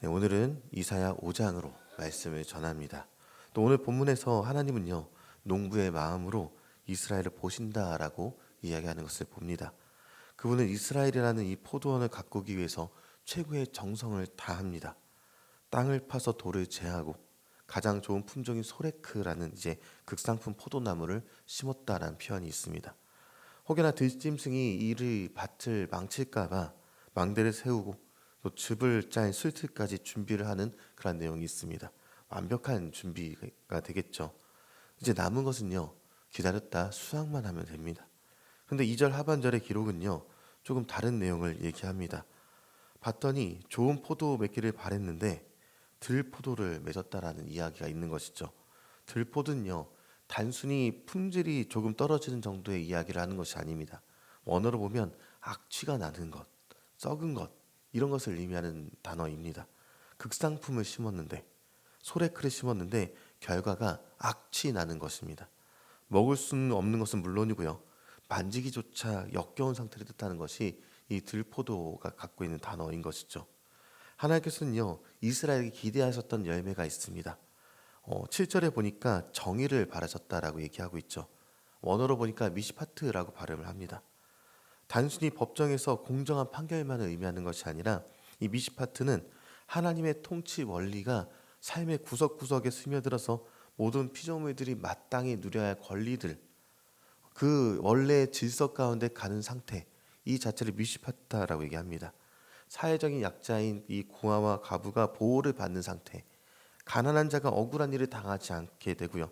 네, 오늘은 이사야 5장으로 말씀을 전합니다. 또 오늘 본문에서 하나님은요, 농부의 마음으로 이스라엘을 보신다라고 이야기하는 것을 봅니다. 그분은 이스라엘이라는 이 포도원을 가꾸기 위해서 최고의 정성을 다합니다. 땅을 파서 돌을 제하고 가장 좋은 품종인 소레크라는 이제 극상품 포도나무를 심었다라는 표현이 있습니다. 혹여나 들짐승이 이를 밭을 망칠까봐 망대를 세우고 또 즙을 짠 술틀까지 준비를 하는 그런 내용이 있습니다. 완벽한 준비가 되겠죠. 이제 남은 것은요, 기다렸다 수확만 하면 됩니다. 근데 2절 하반절의 기록은요, 조금 다른 내용을 얘기합니다. 봤더니 좋은 포도 맺기를 바랬는데 들포도를 맺었다라는 이야기가 있는 것이죠. 들포도는요, 단순히 품질이 조금 떨어지는 정도의 이야기를 하는 것이 아닙니다. 원어로 보면 악취가 나는 것, 썩은 것, 이런 것을 의미하는 단어입니다. 극상품을 심었는데, 소래크를 심었는데 결과가 악취 나는 것입니다. 먹을 수는 없는 것은 물론이고요, 만지기조차 역겨운 상태를 뜻하는 것이 이 들포도가 갖고 있는 단어인 것이죠. 하나님께서는요, 이스라엘에게 기대하셨던 열매가 있습니다. 7절에 보니까 정의를 바라셨다라고 얘기하고 있죠. 원어로 보니까 미시파트라고 발음을 합니다. 단순히 법정에서 공정한 판결만을 의미하는 것이 아니라 이 미시파트는 하나님의 통치 원리가 삶의 구석구석에 스며들어서 모든 피조물들이 마땅히 누려야 할 권리들, 그 원래의 질서 가운데 가는 상태, 이 자체를 미시파타라고 얘기합니다. 사회적인 약자인 이 고아와 과부가 보호를 받는 상태, 가난한 자가 억울한 일을 당하지 않게 되고요,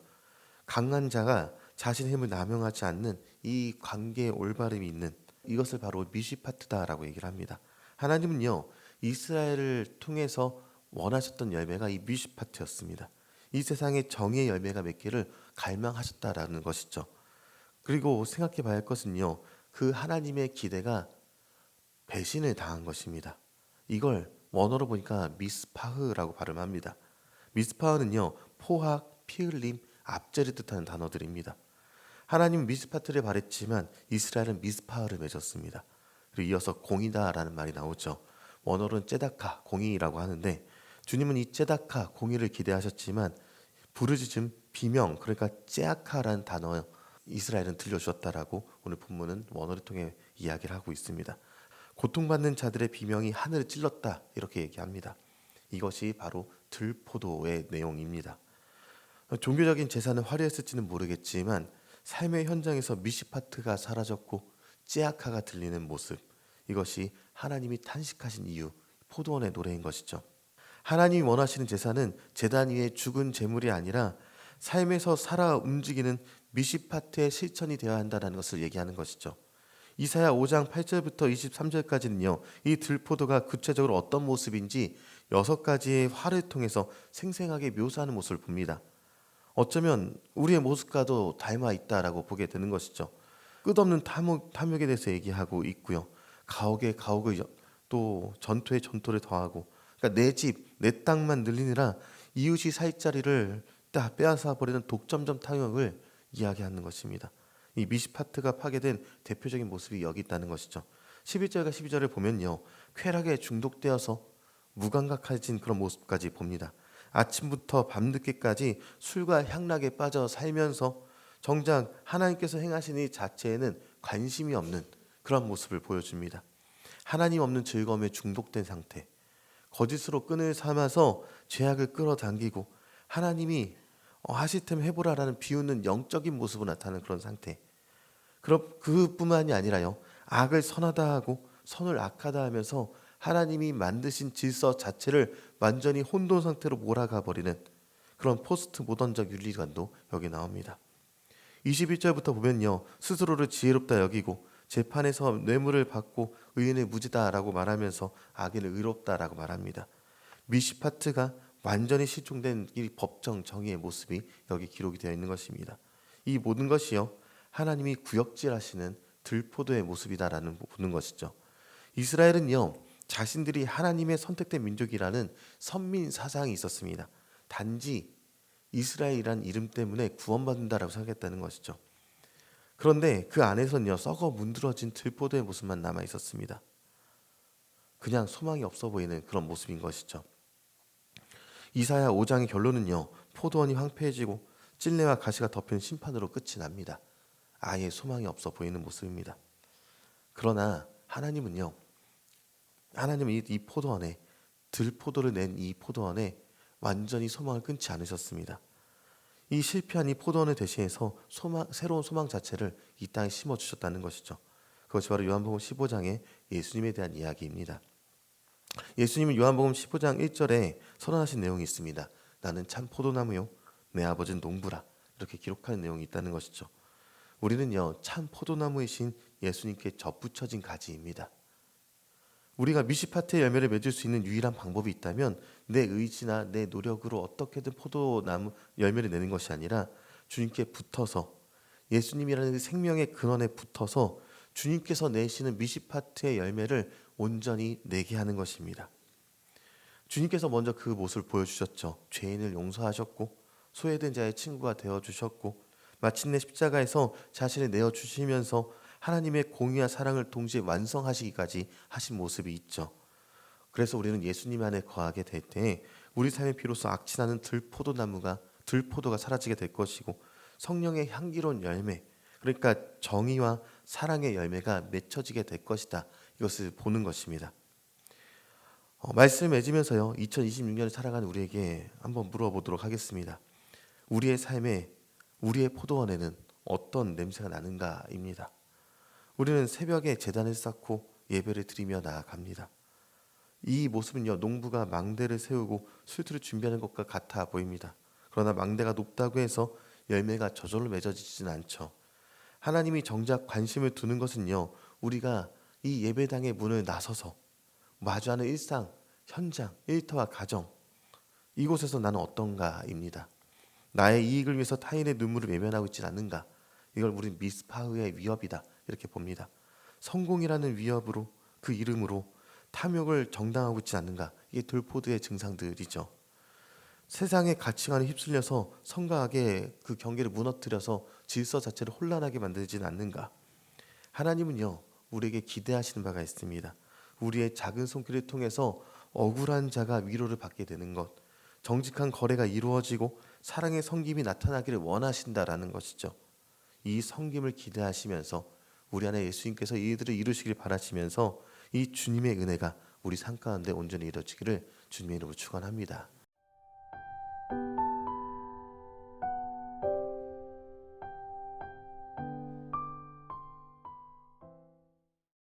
강한 자가 자신의 힘을 남용하지 않는 이 관계의 올바름이 있는, 이것을 바로 미시파트다라고 얘기를 합니다. 하나님은요, 이스라엘을 통해서 원하셨던 열매가 이 미시파트였습니다. 이 세상에 정의의 열매가 맺기를 갈망하셨다라는 것이죠. 그리고 생각해 봐야 할 것은요, 그 하나님의 기대가 배신을 당한 것입니다. 이걸 원어로 보니까 미스파흐라고 발음합니다. 미스파흐는요, 포악, 피흘림, 압제를 뜻하는 단어들입니다. 하나님은 미스파트를 바랬지만 이스라엘은 미스파흐를 맺었습니다. 그리고 이어서 공의다라는 말이 나오죠. 원어로는 째다카, 공의라고 하는데, 주님은 이 째다카, 공의를 기대하셨지만 부르짖음, 비명, 그러니까 째아카라는 단어 이스라엘은 들려주었다라고 오늘 본문은 원어를 통해 이야기를 하고 있습니다. 고통받는 자들의 비명이 하늘을 찔렀다, 이렇게 얘기합니다. 이것이 바로 들포도의 내용입니다. 종교적인 제사는 화려했을지는 모르겠지만 삶의 현장에서 미시파트가 사라졌고 째아카가 들리는 모습, 이것이 하나님이 탄식하신 이유, 포도원의 노래인 것이죠. 하나님이 원하시는 제사는 제단 위에 죽은 제물이 아니라 삶에서 살아 움직이는 미시파트의 실천이 되어야 한다는 것을 얘기하는 것이죠. 이사야 5장 8절부터 23절까지는요, 이 들포도가 구체적으로 어떤 모습인지 6가지의 화를 통해서 생생하게 묘사하는 모습을 봅니다. 어쩌면 우리의 모습과도 닮아 있다라고 보게 되는 것이죠. 끝없는 탐욕에 대해서 얘기하고 있고요, 가옥에 가옥을, 또 전토에 전토를 더하고, 그러니까 내 집, 내 땅만 늘리느라 이웃이 살 자리를 다 빼앗아 버리는 독점적 탐욕을 이야기하는 것입니다. 이 미시파트가 파괴된 대표적인 모습이 여기 있다는 것이죠. 11절과 12절을 보면요, 쾌락에 중독되어서 무감각해진 그런 모습까지 봅니다. 아침부터 밤늦게까지 술과 향락에 빠져 살면서 정작 하나님께서 행하신 이 자체에는 관심이 없는 그런 모습을 보여줍니다. 하나님 없는 즐거움에 중독된 상태, 거짓으로 끈을 삼아서 죄악을 끌어당기고 하나님이 하실 테면 해보라라는 비웃는 영적인 모습을 나타내는 그런 상태. 그럼 그뿐만이 아니라요, 악을 선하다 하고 선을 악하다 하면서 하나님이 만드신 질서 자체를 완전히 혼돈 상태로 몰아가 버리는 그런 포스트 모던적 윤리관도 여기 나옵니다. 21절부터 보면요, 스스로를 지혜롭다 여기고 재판에서 뇌물을 받고 의인을 무지다라고 말하면서 악인을 의롭다라고 말합니다. 미시파트가 완전히 실종된 이 법정 정의의 모습이 여기 기록이 되어 있는 것입니다. 이 모든 것이요, 하나님이 구역질하시는 들포도의 모습이다라는 보는 것이죠. 이스라엘은요, 자신들이 하나님의 선택된 민족이라는 선민 사상이 있었습니다. 단지 이스라엘이란 이름 때문에 구원받는다라고 생각했다는 것이죠. 그런데 그 안에서는요, 썩어 문드러진 들포도의 모습만 남아 있었습니다. 그냥 소망이 없어 보이는 그런 모습인 것이죠. 이사야 5장의 결론은요, 포도원이 황폐해지고 찔레와 가시가 덮인 심판으로 끝이 납니다. 아예 소망이 없어 보이는 모습입니다. 그러나 하나님은 이 포도원에, 들포도를 낸 이 포도원에 완전히 소망을 끊지 않으셨습니다. 이 실패한 이 포도원을 대신해서 새로운 소망 자체를 이 땅에 심어주셨다는 것이죠. 그것이 바로 요한복음 15장의 예수님에 대한 이야기입니다. 예수님은 요한복음 15장 1절에 선언하신 내용이 있습니다. 나는 참 포도나무요, 내 아버지는 농부라. 이렇게 기록하는 내용이 있다는 것이죠. 우리는요, 참 포도나무이신 예수님께 접붙여진 가지입니다. 우리가 미시파트의 열매를 맺을 수 있는 유일한 방법이 있다면 내 의지나 내 노력으로 어떻게든 포도나무 열매를 내는 것이 아니라 주님께 붙어서, 예수님이라는 생명의 근원에 붙어서 주님께서 내시는 미시파트의 열매를 온전히 내게 하는 것입니다. 주님께서 먼저 그 모습을 보여주셨죠. 죄인을 용서하셨고 소외된 자의 친구가 되어주셨고 마침내 십자가에서 자신을 내어주시면서 하나님의 공의와 사랑을 동시에 완성하시기까지 하신 모습이 있죠. 그래서 우리는 예수님 안에 거하게 될 때 우리 삶의 피로써 악취나는 들포도가 사라지게 될 것이고 성령의 향기로운 열매, 그러니까 정의와 사랑의 열매가 맺혀지게 될 것이다. 이것을 보는 것입니다. 말씀을 맺으면서요, 2026년을 살아가는 우리에게 한번 물어보도록 하겠습니다. 우리의 삶에, 우리의 포도원에는 어떤 냄새가 나는가입니다. 우리는 새벽에 제단을 쌓고 예배를 드리며 나아갑니다. 이 모습은요, 농부가 망대를 세우고 술틀을 준비하는 것과 같아 보입니다. 그러나 망대가 높다고 해서 열매가 저절로 맺어지지는 않죠. 하나님이 정작 관심을 두는 것은요, 우리가 이 예배당의 문을 나서서 마주하는 일상, 현장, 일터와 가정, 이곳에서 나는 어떤가입니다. 나의 이익을 위해서 타인의 눈물을 외면하고 있지 않는가. 이걸 우리는 미스파흐의 위협이다, 이렇게 봅니다. 성공이라는 위협으로, 그 이름으로 탐욕을 정당하고 있지 않는가. 이게 들포드의 증상들이죠. 세상의 가치관에 휩쓸려서 성가하게 그 경계를 무너뜨려서 질서 자체를 혼란하게 만들지는 않는가. 하나님은요, 우리에게 기대하시는 바가 있습니다. 우리의 작은 손길을 통해서 억울한 자가 위로를 받게 되는 것, 정직한 거래가 이루어지고 사랑의 섬김이 나타나기를 원하신다라는 것이죠. 이 섬김을 기대하시면서 우리 안에 예수님께서 이들을 이루시길 바라시면서 이 주님의 은혜가 우리 삶 가운데 온전히 이루어지기를 주님의 이름으로 축원합니다.